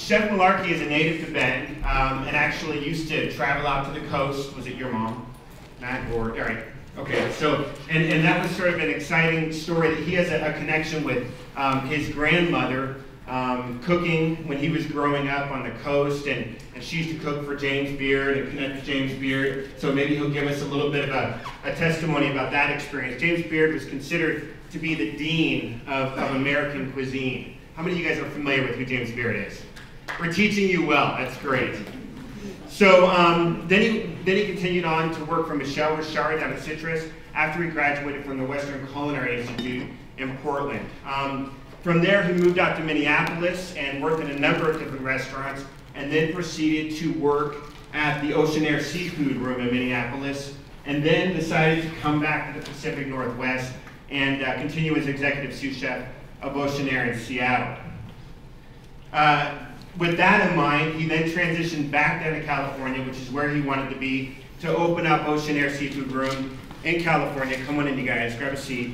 Chef Malarkey is a native to Bend and actually used to travel out to the coast. Was it your mom, Matt? Or, all right. Okay, so, and that was sort of an exciting story that he has a connection with his grandmother cooking when he was growing up on the coast, and she used to cook for James Beard and connect with James Beard, so maybe he'll give us a little bit of a testimony about that experience. James Beard was considered to be the dean of American cuisine. How many of you guys are familiar with who James Beard is? We're teaching you well, that's great. So then he continued on to work for Michelle Richard down at Citrus after he graduated from the Western Culinary Institute in Portland. From there, he moved out to Minneapolis and worked in a number of different restaurants, and then proceeded to work at the Ocean Air Seafood Room in Minneapolis, and then decided to come back to the Pacific Northwest and continue as executive sous chef of Ocean Air in Seattle. With that in mind, he then transitioned back down to California, which is where he wanted to be, to open up Ocean Air Seafood Room in California. Come on in, you guys, grab a seat.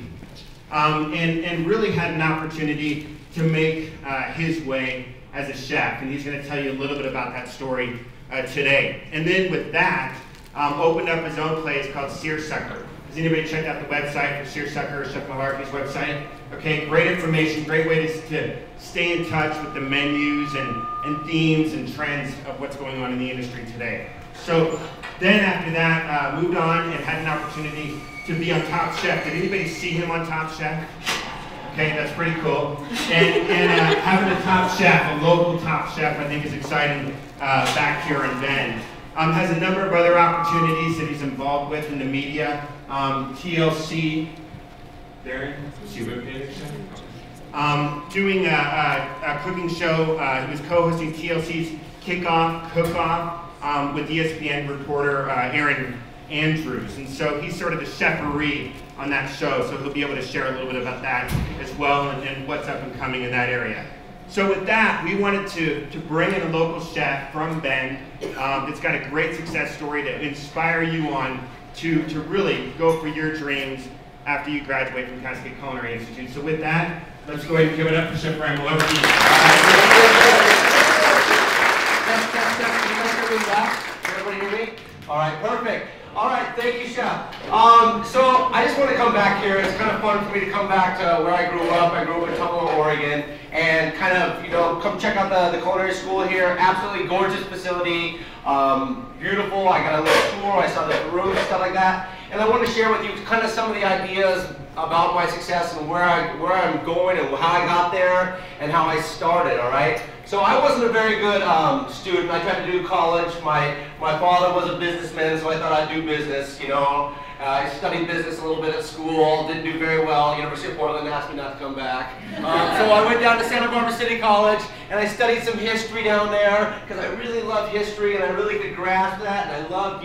And really had an opportunity to make his way as a chef, and he's going to tell you a little bit about that story today. And then with that, opened up his own place called Seersucker. Has anybody checked out the website for Seersucker or Chef Malarkey's website? Okay, great information, great way to stay in touch with the menus and themes and trends of what's going on in the industry today. So then after that, moved on and had an opportunity to be on Top Chef. Did anybody see him on Top Chef? Okay, that's pretty cool. And having a Top Chef, a local Top Chef, I think is exciting back here in Bend. Has a number of other opportunities that he's involved with in the media. TLC, there, doing a cooking show. He was co-hosting TLC's Kickoff, Cook-Off with ESPN reporter Aaron Andrews. And so he's sort of the cheffery on that show, so he'll be able to share a little bit about that as well and what's up and coming in that area. So with that, we wanted to bring in a local chef from Bend that's got a great success story to inspire you on to really go for your dreams after you graduate from Cascade Culinary Institute. So with that, let's go ahead and give it up for Chef Brian Malarkey. Everybody hear me? All right, perfect. All right, thank you, Chef. So I just want to come back here. It's kind of fun for me to come back to where I grew up. I grew up in Tupelo, Oregon, and kind of, come check out the culinary school here. Absolutely gorgeous facility, beautiful. I got a little tour. I saw the room, stuff like that. And I want to share with you kind of some of the ideas about my success and where I'm going and how I got there and how I started, all right? So I wasn't a very good student. I tried to do college. My father was a businessman, so I thought I'd do business, I studied business a little bit at school, didn't do very well. University of Portland asked me not to come back. So I went down to Santa Barbara City College, and I studied some history down there, because I really love history, and I really could grasp that, and I loved,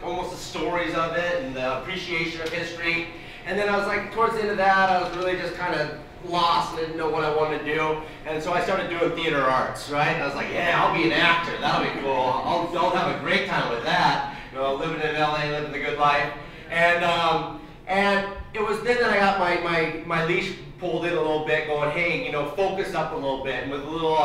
almost the stories of it, and the appreciation of history. And then I was like, towards the end of that, I was really just kind of lost and didn't know what I wanted to do. And so I started doing theater arts, right? And I was like, yeah, I'll be an actor. That'll be cool. I'll have a great time with that. Living in LA, living the good life. And it was then that I got my leash pulled in a little bit, going, hey, focus up a little bit. And with a little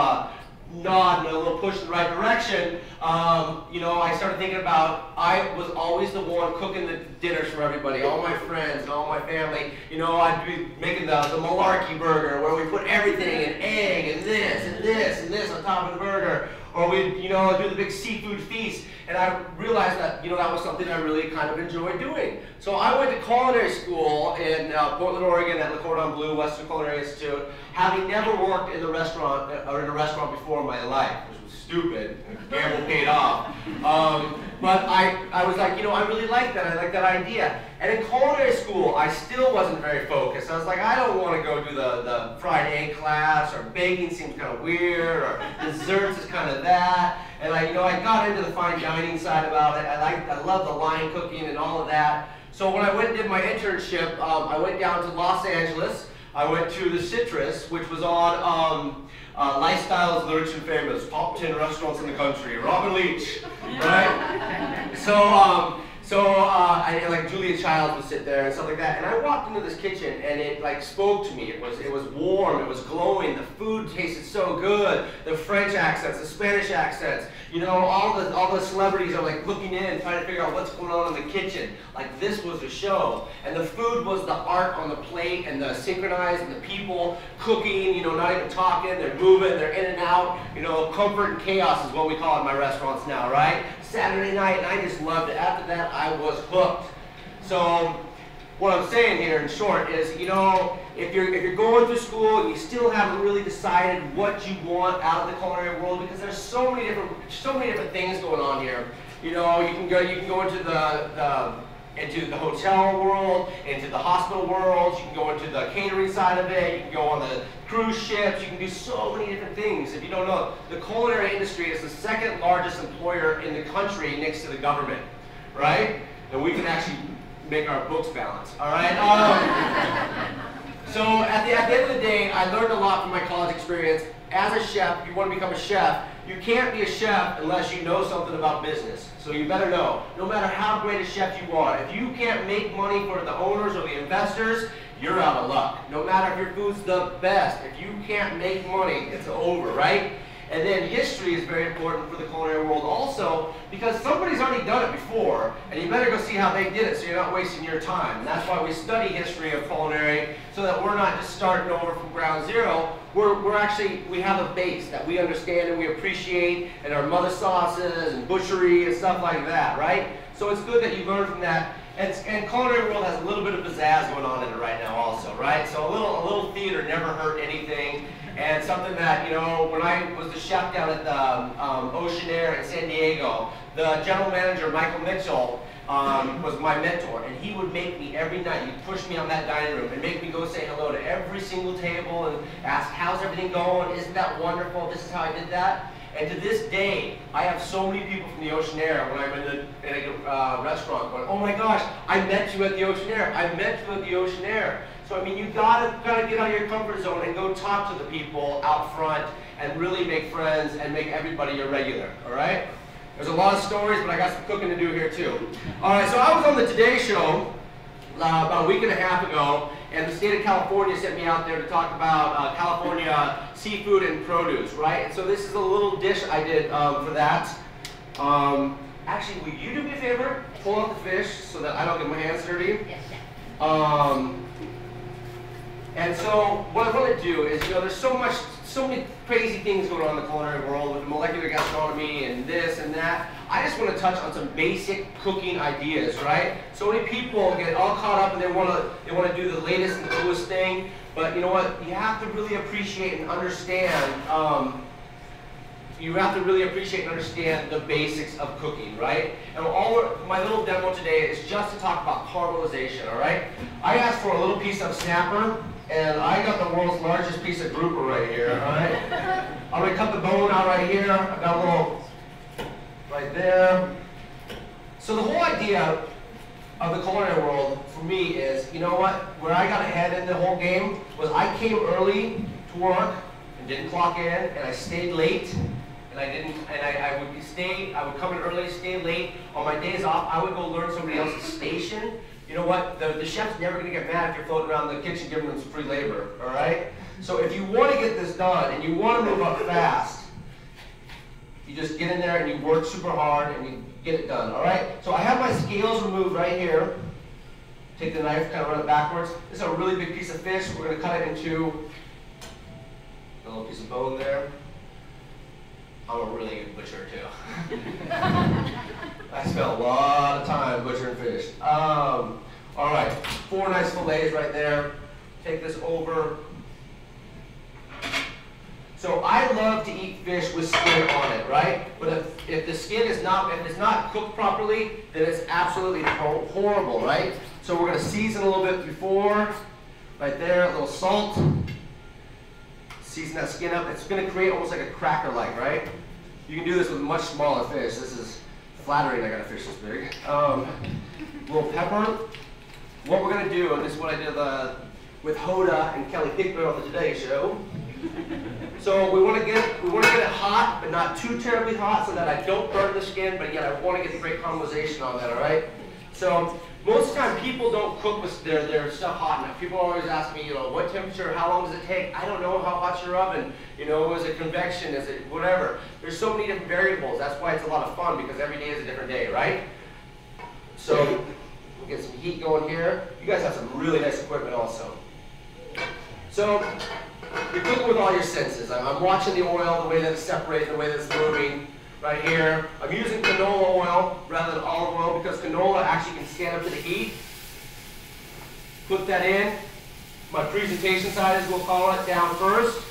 nod and a little push in the right direction, I started thinking about, I was always the one cooking the dinners for everybody, all my friends and all my family. I'd be making the Malarkey burger, where we put everything, an egg and this and this and this on top of the burger. Or we'd, do the big seafood feast. And I realized that, that was something I really kind of enjoyed doing. So I went to culinary school in Portland, Oregon at Le Cordon Bleu, Western Culinary Institute, having never worked in a restaurant before in my life, which was stupid. Gamble paid off. But I was like, I really like that. I like that idea. And in culinary school, I still wasn't very focused. I was like, I don't want to go do the fried egg class, or baking seems kind of weird, or desserts is kind of that. And I got into the fine dining side about it. I love the line cooking and all of that. So when I went and did my internship, I went down to Los Angeles. I went to the Citrus, which was on Lifestyle's Rich and Famous, top 10 restaurants in the country. Robin Leach, right? So So like Julia Childs would sit there and stuff like that, and I walked into this kitchen and it like spoke to me. It was warm, it was glowing, the food tasted so good, the French accents, the Spanish accents, you know, all the celebrities are like looking in, trying to figure out what's going on in the kitchen. Like this was a show, and the food was the art on the plate, and the synchronized, and the people cooking, you know, not even talking, they're moving, they're in and out, you know, comfort and chaos is what we call it in my restaurants now, right? Saturday night, and I just loved it. After that, I was hooked. So what I'm saying here in short is, you know, if you're going through school and you still haven't really decided what you want out of the culinary world, because there's so many different things going on here. You know, you can go into the hotel world, into the hospital world, you can go into the catering side of it, you can go on the cruise ships, you can do so many different things. If you don't know, the culinary industry is the second largest employer in the country next to the government, right? And we can actually make our books balance, all right? So at the end of the day, I learned a lot from my college experience. As a chef, if you want to become a chef, you can't be a chef unless you know something about business. So you better know. No matter how great a chef you are, if you can't make money for the owners or the investors, you're out of luck. No matter if your food's the best, if you can't make money, it's over, right? And then history is very important for the culinary world also, because somebody's already done it before, and you better go see how they did it so you're not wasting your time. And that's why we study history of culinary, so that we're not just starting over from ground zero. We have a base that we understand and we appreciate, and our mother sauces and butchery and stuff like that, right? So it's good that you learn from that. And culinary world has a little bit of pizzazz going on in it right now also, right? So a little theater never hurt anything. And something that, you know, when I was the chef down at the Ocean Air in San Diego, the general manager, Michael Mitchell, was my mentor. And he would make me every night, he'd push me on that dining room and make me go say hello to every single table and ask, how's everything going? Isn't that wonderful? This is how I did that. And to this day, I have so many people from the Ocean Air when I'm in a restaurant going, oh my gosh, I met you at the Ocean Air. I met you at the Ocean Air. So I mean, you gotta get out of your comfort zone and go talk to the people out front and really make friends and make everybody your regular, all right? There's a lot of stories, but I got some cooking to do here too. All right, so I was on the Today Show about a week and a half ago, and the state of California sent me out there to talk about California seafood and produce, right? And so this is a little dish I did for that. Actually, will you do me a favor? Pull out the fish so that I don't get my hands dirty. Yes. And so what I want to do is, you know, there's so many crazy things going on in the culinary world with molecular gastronomy and this and that. I just want to touch on some basic cooking ideas, right? So many people get all caught up and they want to do the latest and coolest thing, but you know what? You have to really appreciate and understand. The basics of cooking, right? And my little demo today is just to talk about caramelization, all right? I asked for a little piece of snapper, and I got the world's largest piece of grouper right here, all right? I'm gonna cut the bone out right here. I've got a little right there. So the whole idea of the culinary world for me is, you know what? Where I got ahead in the whole game was I came early to work and didn't clock in, and I stayed late. I would come in early, stay late. On my days off, I would go learn somebody else's station. You know what? The chef's never gonna get mad if you're floating around the kitchen giving them some free labor, all right? So if you wanna get this done and you wanna move up fast, you just get in there and you work super hard and you get it done, all right? So I have my scales removed right here. Take the knife, kind of run it backwards. This is a really big piece of fish. We're gonna cut it into a little piece of bone there. I'm a really good butcher too. I spent a lot of time butchering fish. All right, 4 nice fillets right there. Take this over. So I love to eat fish with skin on it, right? But if the skin is not cooked properly, then it's absolutely horrible, right? So we're gonna season a little bit before, right there, a little salt. Season that skin up. It's gonna create almost like a cracker-like, right? You can do this with much smaller fish. This is flattering. I got a fish this big. A little pepper. What we're gonna do, and this is what I did with Hoda and Kelly Pickler on the Today Show. So we want to get it hot, but not too terribly hot, so that I don't burn the skin, but yet I want to get the great caramelization on that. All right. So most of the time people don't cook with their stuff hot enough. People always ask me, you know, what temperature, how long does it take? I don't know how hot's your oven. You know, is it convection, is it whatever? There's so many different variables. That's why it's a lot of fun, because every day is a different day, right? So we'll get some heat going here. You guys have some really nice equipment also. So you're cooking with all your senses. I'm watching the oil, the way that it's separated, the way that it's moving. Right here, I'm using canola oil rather than olive oil because canola actually can stand up to the heat. Put that in. My presentation side, as we'll call it, down first.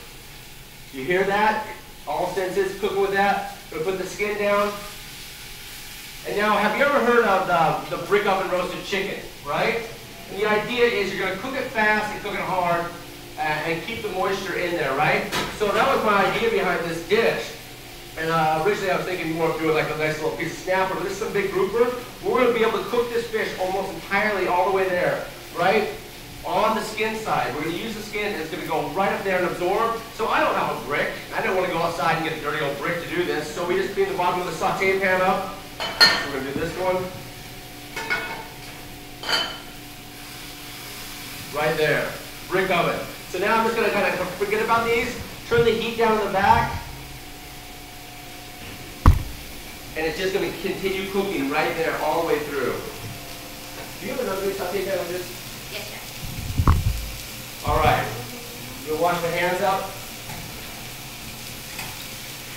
You hear that? All senses, cooking with that. Gonna put the skin down. And now, have you ever heard of the brick oven roasted chicken, right? And the idea is you're gonna cook it fast and cook it hard and keep the moisture in there, right? So that was my idea behind this dish. And originally I was thinking more of doing like a nice little piece of snapper, but this is some big grouper. We're going to be able to cook this fish almost entirely all the way there, right? On the skin side. We're going to use the skin and it's going to go right up there and absorb. So I don't have a brick. I didn't want to go outside and get a dirty old brick to do this. So we just clean the bottom of the saute pan up. We're going to do this one. Right there. Brick oven. So now I'm just going to kind of forget about these. Turn the heat down in the back. And it's just going to continue cooking right there all the way through. Do you have another big saute pan like this? Yes, sir. All right. You'll wash the hands up.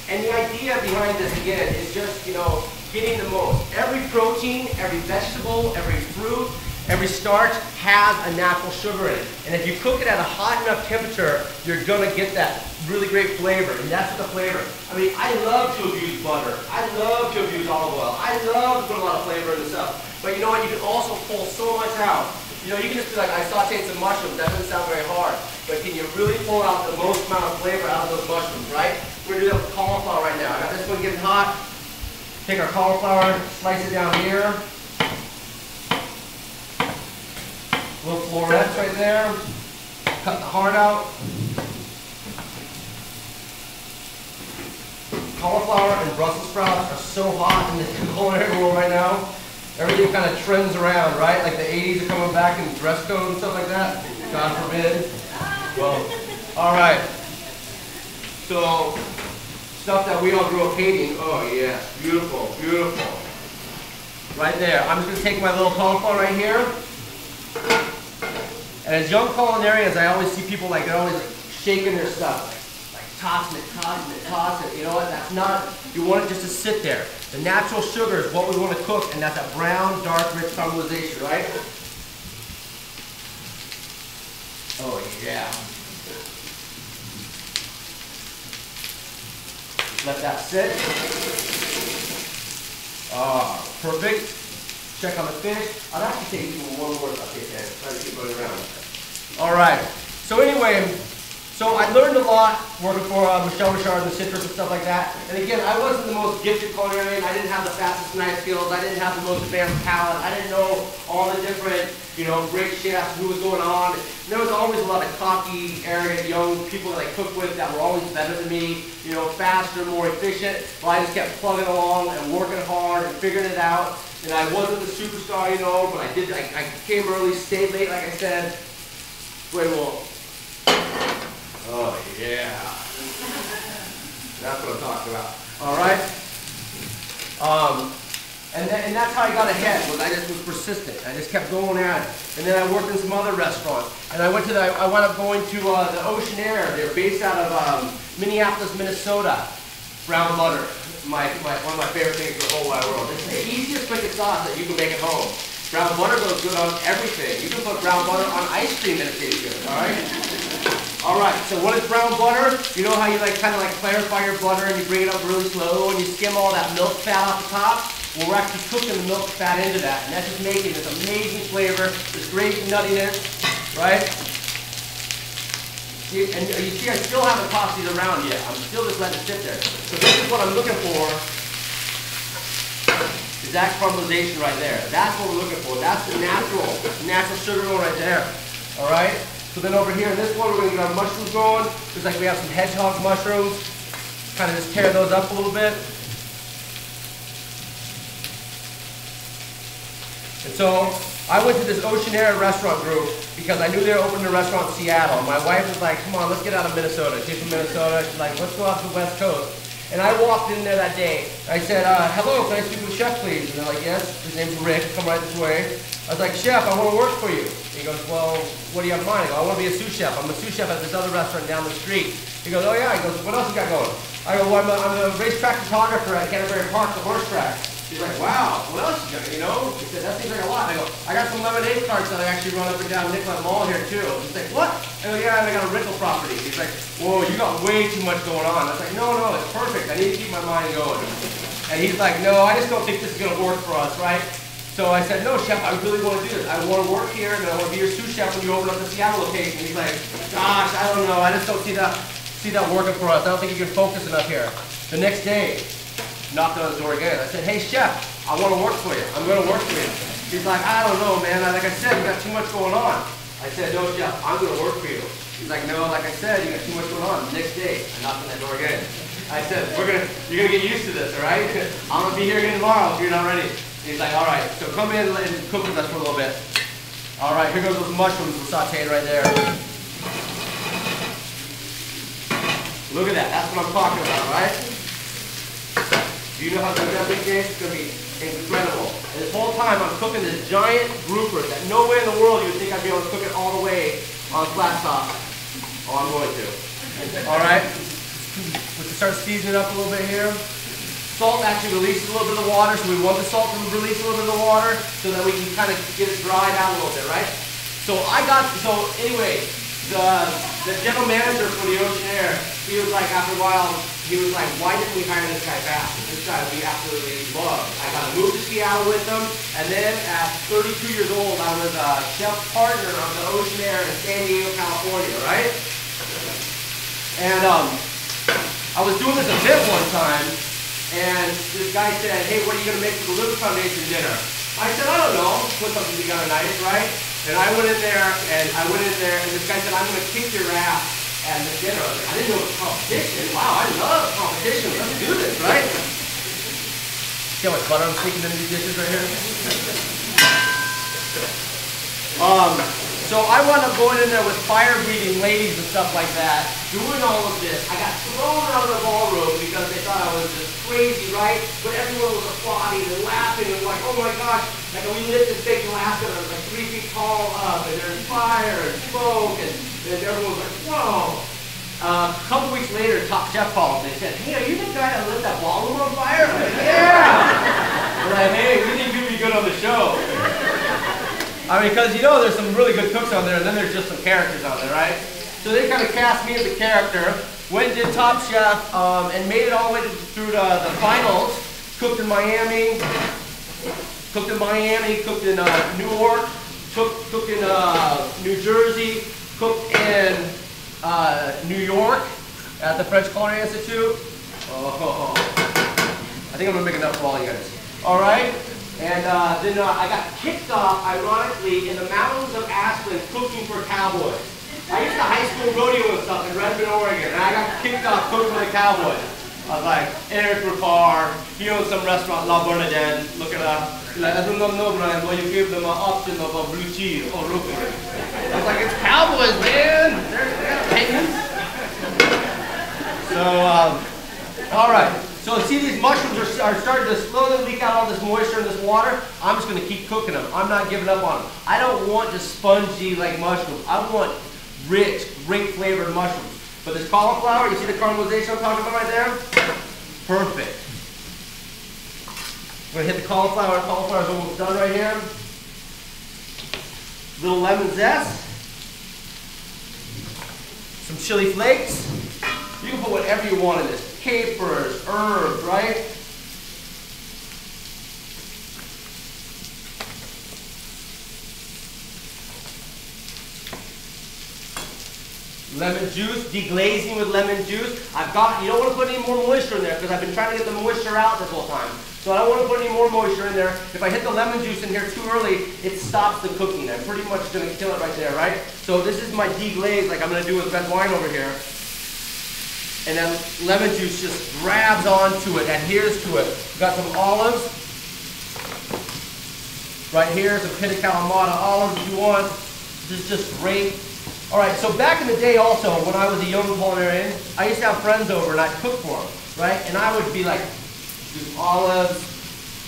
And the idea behind this, again, is just, you know, getting the most. Every protein, every vegetable, every fruit, every starch has a natural sugar in it. And if you cook it at a hot enough temperature, you're going to get that really great flavor. And that's what the flavor. I mean, I love to abuse butter. I love to abuse olive oil. I love to put a lot of flavor in the stuff. But you know what? You can also pull so much out. You know, you can just be like, I sauteed some mushrooms. That doesn't sound very hard. But can you really pull out the most amount of flavor out of those mushrooms, right? We're going to do that with cauliflower right now. I got this one getting hot. Take our cauliflower, slice it down here. Little florets right there. Cut the heart out. Cauliflower and Brussels sprouts are so hot in the culinary world right now. Everything kind of trends around, right? Like the 80s are coming back in dress code and stuff like that. God forbid. Well, all right. So, stuff that we all grew up hating. Oh yeah, beautiful, beautiful. Right there. I'm just going to take my little cauliflower right here. And as young culinarians, I always see people like, they're always like shaking their stuff. Tossing it, tossing it, tossing it. You know what? That's not, you want it just to sit there. The natural sugar is what we want to cook, and that's a brown, dark, rich caramelization, right? Oh, yeah. Just let that sit. Ah, perfect. Check on the fish. I'll actually take one more saute pan. Try to keep going around. All right. So anyway, so I learned a lot working for Michelle Richard and the citrus and stuff like that. And again, I wasn't the most gifted culinarian. I didn't have the fastest knife skills. I didn't have the most advanced palate. I didn't know all the different, you know, great chefs, who was going on. And there was always a lot of cocky, arrogant, young people that I cooked with that were always better than me, you know, faster, more efficient. Well, I just kept plugging along and working hard and figuring it out. And I wasn't the superstar, you know, but I came early, stayed late, like I said. Wait, well. Oh, yeah. That's what I'm talking about. All right? And that's how I got ahead, was I just was persistent. I just kept going at it. And then I worked in some other restaurants. And I wound up going to the Ocean Air. They're based out of Minneapolis, Minnesota. Brown butter. One of my favorite things in the whole wide world. It's the easiest wicked sauce that you can make at home. Brown butter goes good on everything. You can put brown butter on ice cream and it tastes good, all right? All right, so what is brown butter? You know how you kind of clarify your butter and you bring it up really slow and you skim all that milk fat off the top? Well, we're actually cooking the milk fat into that, and that's just making this amazing flavor, this great nuttiness, right? And you see, I still haven't tossed these around yet. I'm still just letting it sit there. So this is what I'm looking for, is that caramelization right there. That's what we're looking for. That's the natural sugar going right there. All right? So then over here in this one, we're going to get our mushrooms going. Looks like we have some hedgehog mushrooms. Kind of just tear those up a little bit. And so I went to this Ocean Air restaurant group because I knew they were opening a restaurant in Seattle. My wife was like, come on, let's get out of Minnesota. She's from Minnesota. She's like, let's go out to the West Coast. And I walked in there that day. I said, hello, can I speak with Chef, please? And they're like, yes. His name's Rick. Come right this way. I was like, Chef, I want to work for you. He goes, well, what do you have in mind? I go, I want to be a sous chef. I'm a sous chef at this other restaurant down the street. He goes, oh yeah. He goes, what else you got going? I go, well, I'm a racetrack photographer at Canterbury Park, the horse track. He's like, wow, what else you got, you know? He said, that seems like a lot. I go, I got some lemonade carts that I actually run up and down Nicollet Mall here too. He's like, what? I go, yeah, and I got a rental property. He's like, whoa, you got way too much going on. I was like, no, it's perfect. I need to keep my mind going. And he's like, no, I just don't think this is going to work for us, right? So I said, no, Chef, I really want to do this. I want to work here, and I want to be your sous chef when you open up the Seattle location. He's like, gosh, I don't know. I just don't see that working for us. I don't think you can focus enough here. The next day, knocked on his door again. I said, hey, Chef, I want to work for you. I'm going to work for you. He's like, I don't know, man. Like I said, you got too much going on. I said, no, Chef, I'm going to work for you. He's like, no, like I said, you got too much going on. The next day, I knocked on that door again. I said, you're going to get used to this, all right? I'm going to be here again tomorrow if you're not ready. He's like, all right, so come in and cook with us for a little bit. All right, here goes those mushrooms we're sauteing right there. Look at that. That's what I'm talking about, right? Do you know how to do that, big James? It's going to be incredible. And this whole time, I'm cooking this giant grouper that no way in the world you would think I'd be able to cook it all the way on flat top. Oh, I'm going to. All right? We can start seasoning it up a little bit here. Salt actually releases a little bit of the water, so we want the salt to release a little bit of the water so that we can kind of get it dried out a little bit, right? So anyway, the general manager for the Ocean Air, he was like, after a while, he was like, why didn't we hire this guy fast? This guy we absolutely love. I got to move to Seattle with him, and then at 32 years old, I was a chef partner of the Ocean Air in San Diego, California, right? And I was doing this event one time, and this guy said, hey, what are you going to make for the Liver Foundation dinner? I said, I don't know, put something together nice, right? And I went in there, and this guy said, I'm going to kick your ass at the dinner. I didn't know it was competition. Wow, I love competition. Let's do this, right? See how much butter I'm sneaking into these dishes right here? So I wound up going in there with fire-breathing ladies and stuff like that, doing all of this. I got thrown out of the ballroom because they thought I was just crazy, right? But everyone was applauding and laughing and like, oh my gosh, like we lit this big glass that was like 3 feet tall up, and there's fire and smoke, and everyone was like, whoa. A couple weeks later, Top Chef called and they said, hey, are you the guy that lit that ballroom on fire? I'm like, yeah! We're like, hey, we think you'd be good on the show. I mean, because you know there's some really good cooks on there, and then there's just some characters on there, right? So they kind of cast me as a character, went and did Top Chef, and made it all the way through the finals. Cooked in Miami, cooked in New York, cooked in New Jersey, cooked in New York at the French Culinary Institute. Oh, I think I'm going to make enough for all you guys. All right? And then I got kicked off, ironically, in the mountains of Aspen cooking for cowboys. I used to high school rodeo and stuff in Redmond, Oregon, and I got kicked off cooking for the cowboys. I was like, Eric Ricard, he owns some restaurant, La Bernardin, look it up. Like, I don't know, Brian, but you give them an option of a blue cheese or roofing. I was like, it's cowboys, man! They're pagans. So, all right. So see, these mushrooms are starting to slowly leak out all this moisture in this water. I'm just going to keep cooking them. I'm not giving up on them. I don't want just spongy like mushrooms. I want rich, great flavored mushrooms. But this cauliflower, you see the caramelization I'm talking about right there? Perfect. We're going to hit the cauliflower. The cauliflower is almost done right here. Little lemon zest. Some chili flakes. You can put whatever you want in this. Capers, herbs, right? Lemon juice, deglazing with lemon juice. You don't want to put any more moisture in there because I've been trying to get the moisture out this whole time. So I don't want to put any more moisture in there. If I hit the lemon juice in here too early, it stops the cooking. I'm pretty much going to kill it right there, right? So this is my deglaze like I'm going to do with red wine over here. And then lemon juice just grabs onto it, adheres to it. We've got some olives. Right here, some Pinna Kalamata olives if you want. This is just great. All right, so back in the day also, when I was a young culinarian, I used to have friends over and I'd cook for them, right? And I would be like, do olives,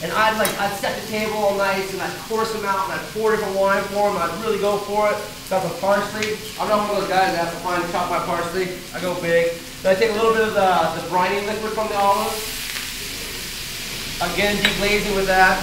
and I'd set the table all nice and I'd course them out and I'd pour different wine for them. I'd really go for it. Got some parsley. I'm not one of those guys that has to find and chop my parsley. I go big. Then I take a little bit of the brining liquid from the olives. Again, deglazing with that.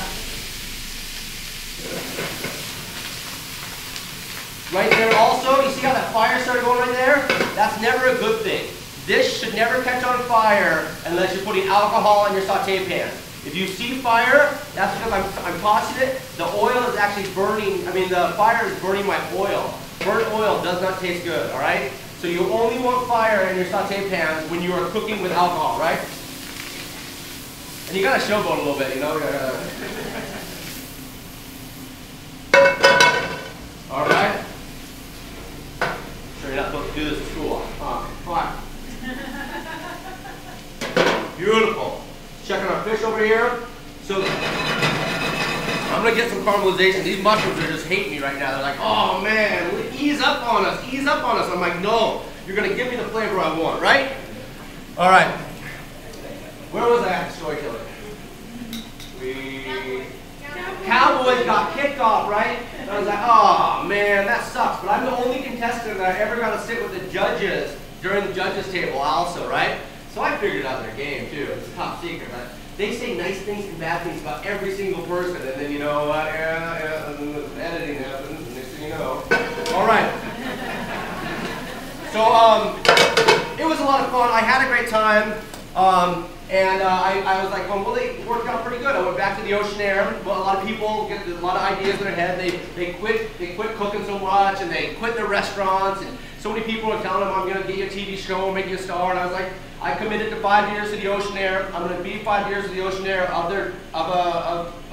Right there also, you see how that fire started going right there? That's never a good thing. This should never catch on fire unless you're putting alcohol in your saute pan. If you see fire, that's because I'm tossing it. The oil is actually burning, the fire is burning my oil. Burnt oil does not taste good, all right? So you only want fire in your saute pans when you are cooking with alcohol, right? And you gotta showboat a little bit, you know? All right? Sure you're not supposed to do this at school. Fine. Beautiful. Checking our fish over here. So I'm gonna get some caramelization. These mushrooms are just hating me right now. They're like, oh man, ease up on us, ease up on us. I'm like, no, you're gonna give me the flavor I want, right? All right. Where was I at, storyteller? Cowboys got kicked off, right? And I was like, oh man, that sucks. But I'm the only contestant that ever got to sit with the judges during the judges table also, right? So I figured out their game too. It's top secret, right? They say nice things and bad things about every single person, and then you know what? And the editing happens, and next thing you know. All right. So it was a lot of fun. I had a great time. And I was like, well, it worked out pretty good. I went back to the Oceanaire. Well, a lot of people get a lot of ideas in their head. They quit cooking so much, and they quit their restaurants. And so many people are telling them, I'm going to get you a TV show and make you a star. And I was like, I committed to 5 years to the Oceanaire. I'm going to be 5 years to the Oceanaire of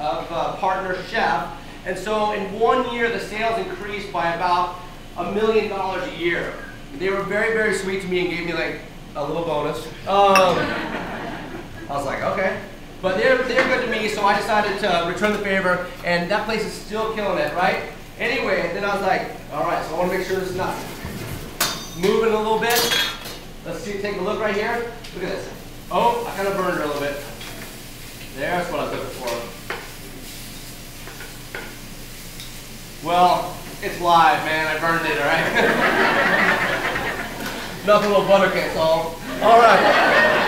a partner chef. And so in 1 year, the sales increased by about $1 million a year. They were very, very sweet to me and gave me like a little bonus. I was like, okay. But they're good to me, so I decided to return the favor, and that place is still killing it, right? Anyway, then I was like, all right, so I want to make sure this is not moving a little bit. Let's see, take a look right here. Look at this. Oh, I kind of burned her a little bit. There's what I was looking for. Well, it's live, man. I burned it, all right? Nothing a little butter can't solve. All right.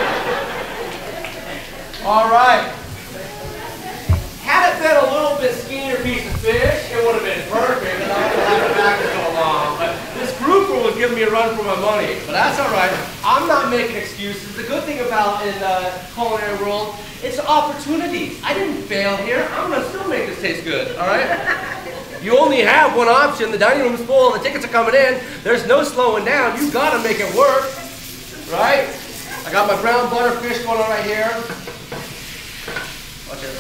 All right. Had it been a little bit skinnier piece of fish, it would have been perfect, and I would have had it back for so long. But this grouper was giving me a run for my money. But that's all right. I'm not making excuses. The good thing about in the culinary world, it's opportunities. I didn't fail here. I'm going to still make this taste good. All right? You only have one option. The dining room's full. The tickets are coming in. There's no slowing down. You got to make it work. Right? I got my brown butter fish going on right here.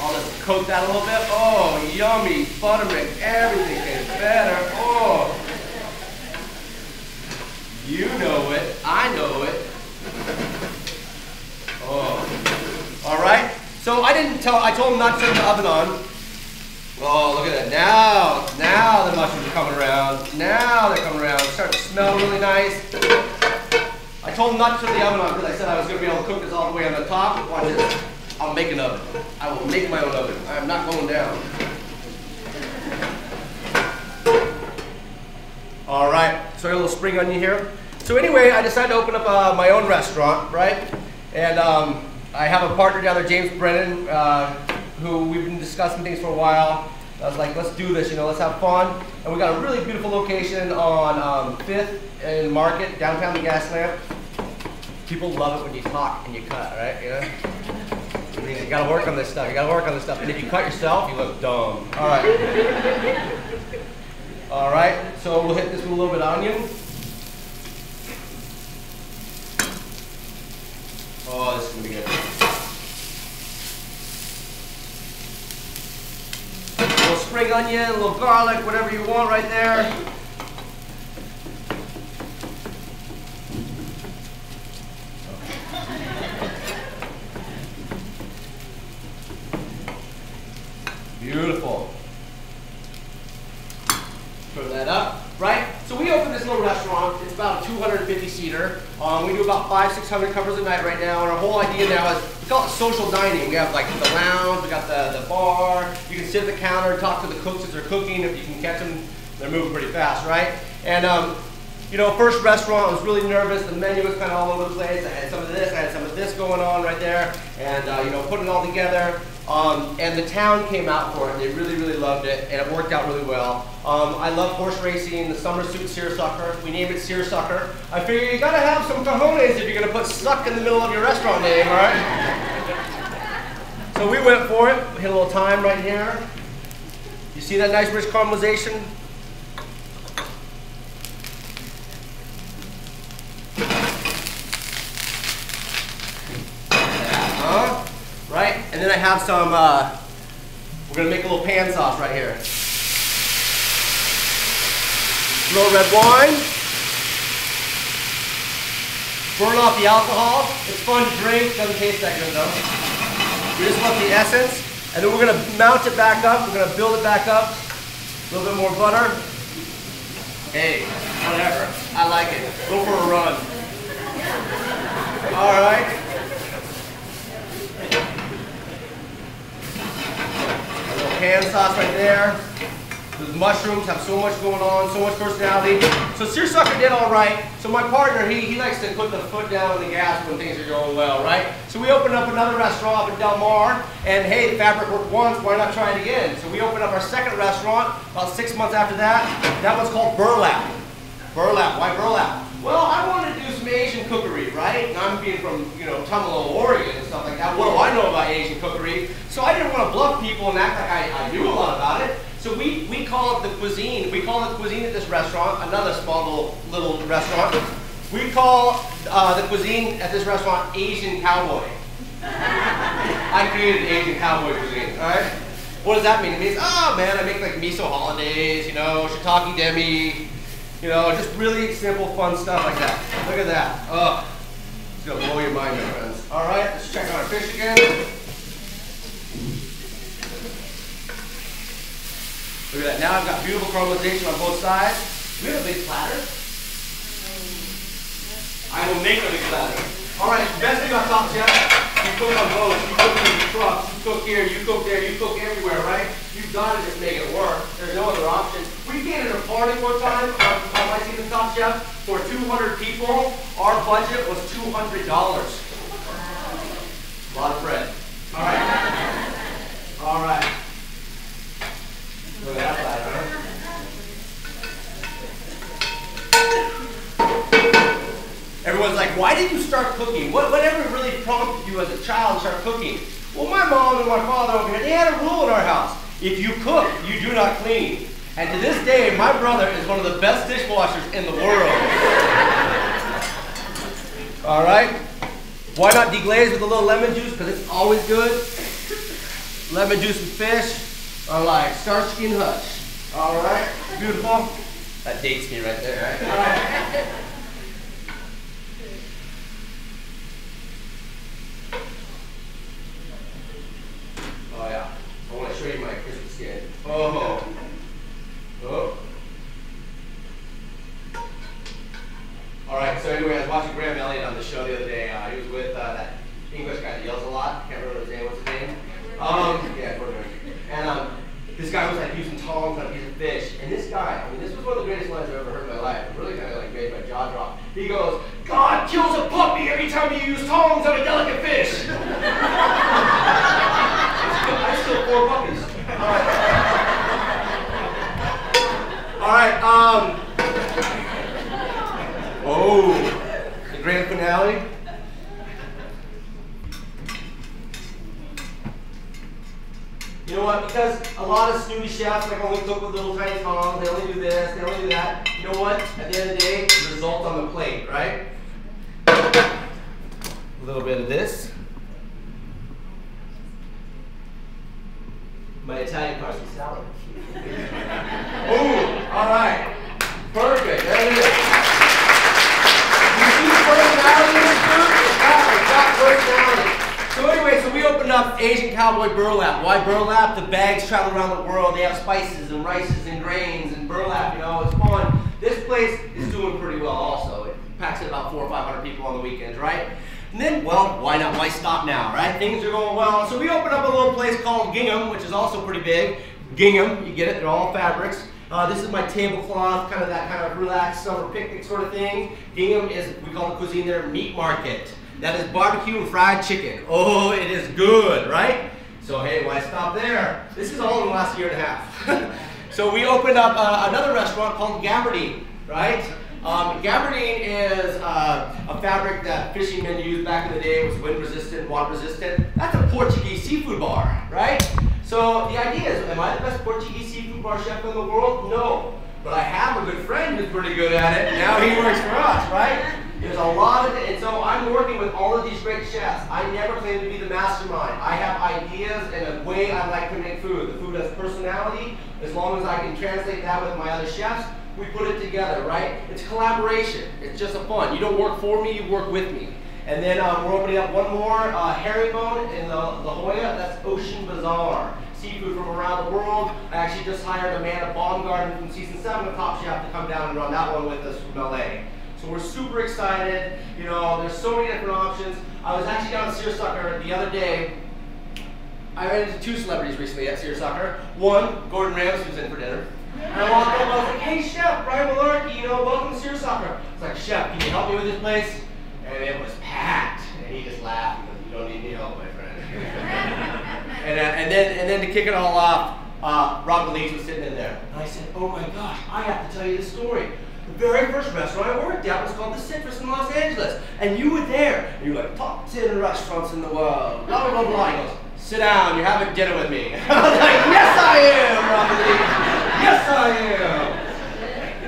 I'll just coat that a little bit. Oh, yummy. Butter makes everything taste better. Oh. You know it. I know it. Oh. All right. So I told them not to turn the oven on. Oh, look at that. Now the mushrooms are coming around. Now they're coming around. It's starting to smell really nice. I told them not to turn the oven on because I said I was going to be able to cook this all the way on the top. Watch this. I'll make an oven. I will make my own oven. I am not going down. All right, so I got a little spring onion here. So anyway, I decided to open up my own restaurant, right? And I have a partner down there, James Brennan, who we've been discussing things for a while. I was like, let's do this, you know, let's have fun. And we got a really beautiful location on 5th and Market, downtown the Gaslamp. People love it when you talk and you cut, right? You know? You gotta work on this stuff. You gotta work on this stuff. And if you cut yourself, you look dumb. All right. All right. So we'll hit this with a little bit of onion. Oh, this is gonna be good. A little spring onion, a little garlic, whatever you want right there. Beautiful. 500-600 covers a night right now, and our whole idea now is we call it social dining. We have like the lounge, we got the bar. You can sit at the counter and talk to the cooks as they're cooking. If you can catch them, they're moving pretty fast, right? And you know, first restaurant, I was really nervous. The menu was kind of all over the place. I had some of this, I had some of this going on right there, and you know, putting it all together. And the town came out for it. They really, really loved it, and it worked out really well. I love horse racing, the summer suit seersucker. We named it seersucker. I figure you gotta have some cojones if you're gonna put suck in the middle of your restaurant name, all right? So we went for it. We hit a little thyme right here. You see that nice rich caramelization? Right? And then I have some, we're going to make a little pan sauce right here. A little red wine. Burn off the alcohol. It's fun to drink, doesn't taste that good though. We just want the essence. And then we're going to mount it back up. We're going to build it back up. A little bit more butter. Hey, whatever. I like it. Go for a run. All right. Pan sauce right there. Those mushrooms have so much going on, so much personality. So seersucker did all right. So my partner, he likes to put the foot down on the gas when things are going well, right? So we opened up another restaurant up in Del Mar, and hey, the fabric worked once, why not try it again? So we opened up our second restaurant about 6 months after that. That one's called Burlap. Burlap, why burlap? Well, I wanted to do some Asian cookery, right? And I'm being from, you know, Tumalo, Oregon and stuff like that. What do I know about Asian cookery? So I didn't want to bluff people and act like I knew a lot about it. So we call it the cuisine. We call it cuisine at this restaurant, another small little restaurant. We call the cuisine at this restaurant Asian cowboy. I created Asian cowboy cuisine, all right? What does that mean? It means, oh man, I make like miso hollandaise, you know, shiitake demi, you know, just really simple, fun stuff like that. Look at that. Oh, it's gonna blow your mind, my friends. All right, let's check out our fish again. Look at that. Now I've got beautiful caramelization on both sides. We have a big platter. I will make a big platter. All right, the best thing about Top Chef, you cook on boats, you cook in the trucks, you cook here, you cook there, you cook everywhere, right? You've got to just make it work. There's no other option. We came at a party one time on my season Top Chef for 200 people. Our budget was $200. A lot of bread. All right. All right. Look at that platter, huh? Everyone's like, why did you start cooking? Whatever really prompted you as a child to start cooking? Well, my mom and my father over here, they had a rule in our house. If you cook, you do not clean. And to this day, my brother is one of the best dishwashers in the world. All right? Why not deglaze with a little lemon juice? Because it's always good. Lemon juice and fish are like Starsky and Hutch. All right? Beautiful. That dates me right there, right? All right. Oh yeah, I want to show you my crispy skin. Oh. Oh. All right, so anyway, I was watching Graham Elliott on the show the other day. He was with that English guy that yells a lot. Can't remember his name. What's his name? Yeah, and this guy was like using tongs on a piece of fish. And this guy, I mean, this was one of the greatest lines I've ever heard in my life. It really kind of like made my jaw drop. He goes, "God kills a puppy every time you use tongs on a delicate fish." I still 4 puppies. All right. Oh, the grand finale. You know what? Because a lot of snooty chefs like only cook with little tiny tongs. They only do this. They only do that. You know what? At the end of the day, the result on the plate, right? A little bit of this. My Italian parsley salad. Boom! All right. Perfect. There it is. You see personality in this food? It's got personality. So anyway, so we opened up Asian Cowboy Burlap. Why burlap? The bags travel around the world. They have spices and rices and grains and burlap. You know, it's fun. This place is doing pretty well also. packs in about 400 or 500 people on the weekends, right? And then, well, why not? Why stop now, right? Things are going well. So we opened up a little place called Gingham, which is also pretty big. Gingham, you get it, they're all fabrics. This is my tablecloth, kind of that kind of relaxed summer picnic sort of thing. Gingham is, we call the cuisine there, meat market. That is barbecue and fried chicken. Oh, it is good, right? So hey, why stop there? This is all in the last year and a half. So we opened up another restaurant called Gabardine, right? Gabardine is a fabric that fishing men used back in the day. It was wind resistant, water resistant. That's a Portuguese seafood bar, right? So the idea is, am I the best Portuguese seafood bar chef in the world? No. But I have a good friend who's pretty good at it, and now he works for us, right? There's a lot of it, and so I'm working with all of these great chefs. I never claim to be the mastermind. I have ideas and a way I like to make food. The food has personality. As long as I can translate that with my other chefs, we put it together, right? It's collaboration. It's just a fun. You don't work for me, you work with me. And then we're opening up one more herringbone in La Jolla. That's Ocean Bazaar. Seafood from around the world. I actually just hired Amanda Baumgarten from season 7 of Top Chef to come down and run that one with us from LA. So we're super excited. You know, there's so many different options. I was actually down at Searsucker the other day. I ran into 2 celebrities recently at Searsucker. One, Gordon Ramsay, was in for dinner. And I walked up and I was like, hey Chef, Brian Malarkey, you know, welcome to Searsucker. It's like, Chef, can you help me with this place? And it was packed. And he just laughed because you don't need any help, my friend. and then to kick it all off, Rob Leach was sitting in there. And I said, oh my gosh, I have to tell you this story. The very first restaurant I worked at was called The Citrus in Los Angeles. And you were there. And you were like, top 10 restaurants in the world. Blah, blah, blah, blah. He goes, sit down, you're having dinner with me. I was like, yes I am, Rob Leach. Yes I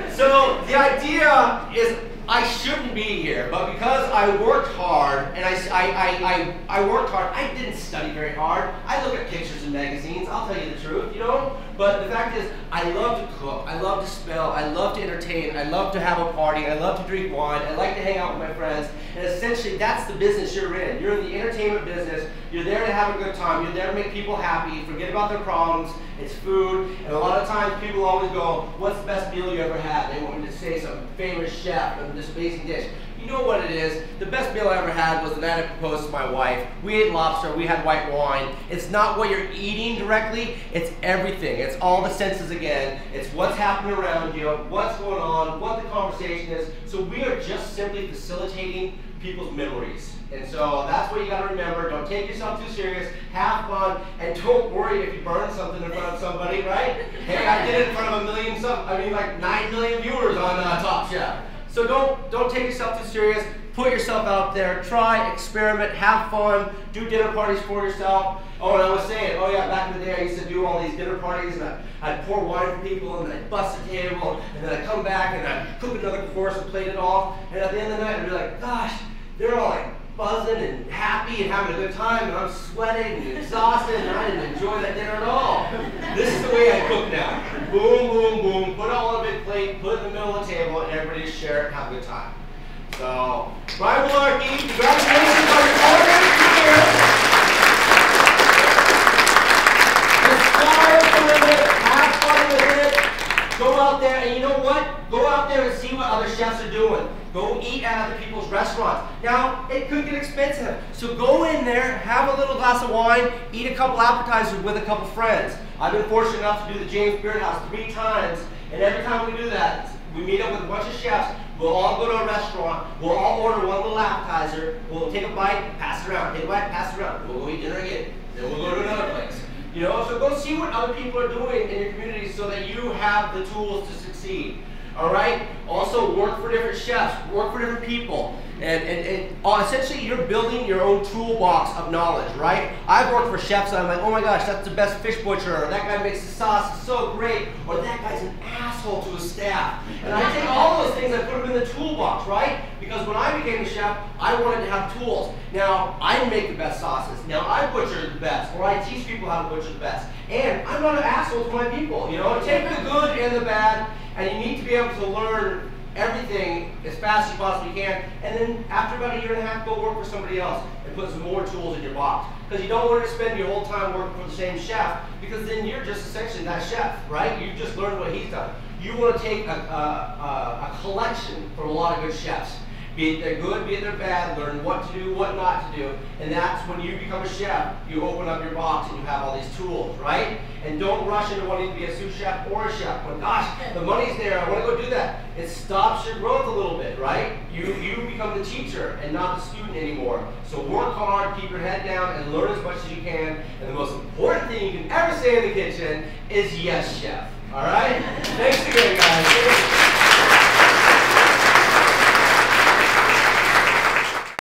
am. So the idea is, I shouldn't be here, but because I worked hard, and I worked hard, I didn't study very hard. I look at pictures in magazines, I'll tell you the truth, you know? But the fact is, I love to cook, I love to spell, I love to entertain, I love to have a party, I love to drink wine, I like to hang out with my friends, and essentially that's the business you're in. You're in the entertainment business, you're there to have a good time, you're there to make people happy, forget about their problems, it's food, and a lot of times people always go, what's the best meal you ever had? They want me to say some famous chef and this amazing dish. You know what it is? The best meal I ever had was the night I proposed to my wife. We ate lobster, we had white wine. It's not what you're eating directly, it's everything. It's all the senses again. It's what's happening around you, what's going on, what the conversation is. So we are just simply facilitating people's memories. And so that's what you gotta remember. Don't take yourself too serious, have fun, and don't worry if you burn something in front of somebody, right? Hey, I did it in front of like 9 million viewers on Top Chef. So don't take yourself too serious. Put yourself out there. Try, experiment, have fun. Do dinner parties for yourself. Oh, and I was saying, oh yeah, back in the day I used to do all these dinner parties, and I'd pour wine for people, and then I'd bust the table, and then I'd come back and I'd cook another course and plate it off. And at the end of the night, I'd be like, gosh, they're all like buzzing and happy and having a good time, and I'm sweating and exhausted, and I didn't enjoy that dinner at all. This is the way I cook now. Boom, boom, boom, put it all on a big plate, put it in the middle of the table, and everybody just share it and have a good time. So, Brian Malarkey, congratulations on your order. Inspire with it, have fun with it, go out there, and you know what? Go out there and see what other chefs are doing. Go eat at other people's restaurants. Now, it could get expensive, so go in there, have a little glass of wine, eat a couple appetizers with a couple friends. I've been fortunate enough to do the James Beard House 3 times, and every time we do that, we meet up with a bunch of chefs, we'll all go to a restaurant, we'll all order one little appetizer, we'll take a bite, pass it around, take a bite, pass it around, we'll go eat dinner again, then we'll go to another place. You know, so go see what other people are doing in your community so that you have the tools to succeed. All right? Also, work for different chefs, work for different people. And essentially, you're building your own toolbox of knowledge, right? I've worked for chefs and I'm like, oh my gosh, that's the best fish butcher, or that guy makes the sauce so great, or that guy's an asshole to his staff. And I take all those things and put them in the toolbox, right? Because when I became a chef, I wanted to have tools. Now, I make the best sauces. Now, I butcher the best, or I teach people how to butcher the best. And I'm not an asshole to my people, you know? Take the good and the bad, and you need to be able to learn everything as fast as you possibly can, and then after about 1.5 years, go work for somebody else and put some more tools in your box. Because you don't want to spend your whole time working for the same chef, because then you're just essentially that chef, right? You've just learned what he's done. You want to take a collection from a lot of good chefs, Be it they're good, be it they're bad, learn what to do, what not to do. And that's when you become a chef, you open up your box and you have all these tools, right? And don't rush into wanting to be a sous chef or a chef. But gosh, the money's there, I want to go do that. It stops your growth a little bit, right? You become the teacher and not the student anymore. So work hard, keep your head down, and learn as much as you can. And the most important thing you can ever say in the kitchen is yes, chef. All right? Thanks again, guys.